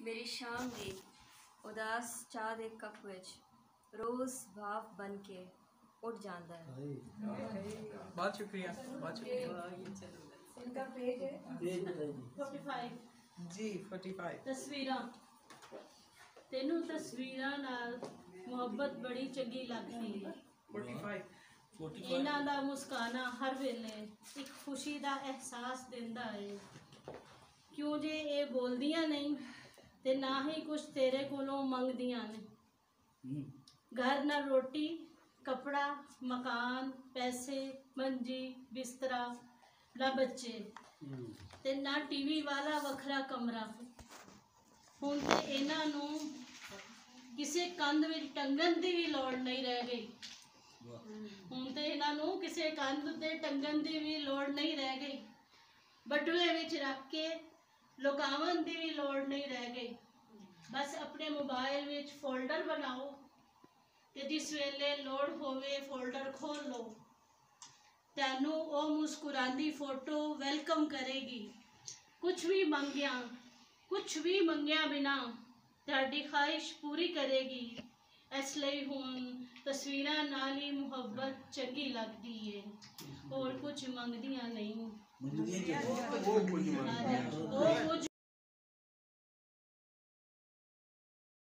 मेरी शाम दी उदास चाह दे कप विच रोज भाव बन के उठ जाता है। बहुत शुक्रिया, बहुत शुक्रिया। इनका पेज है 45 जी 45 तस्वीरां। तेनू तस्वीरां नाल मुहब्बत बड़ी चंगी लगती है। 45 इन्हां दा मुस्काना हर वेले एक खुशी दा एहसास दिंदा है। क्यों जे ये बोलदियां नहीं ते ना ही कुछ तेरे कोलों मंगदियां ने। घर ना रोटी कपड़ा मकान पैसे मंजी बिस्तरा ना बच्चे ते ना टीवी वाला वखरा कमरा। हुण ते इन्हां नूं किसी कंध विच टंगन दी भी लोड़ नहीं रह गई। हुण ते इन्हां नूं किसी कंध ते टंगन दी भी लोड़ नहीं रह गई। बटुए विच रख के लुकावन दी भी लोड़ नहीं रह गई। बस अपने मोबाइल विच फोल्डर बनाओ ते जिस वेले लोड़ होवे फोल्डर खोल लो। तैनू ओ मुस्कुरांदी फोटो वेलकम करेगी। कुछ भी मंगिया बिना तुहाडी ख्वाहिश पूरी करेगी। इसलिए हुण तस्वीरां नाल ही मुहब्बत चंगी लगदी है। और कुछ मंगदियां नहीं।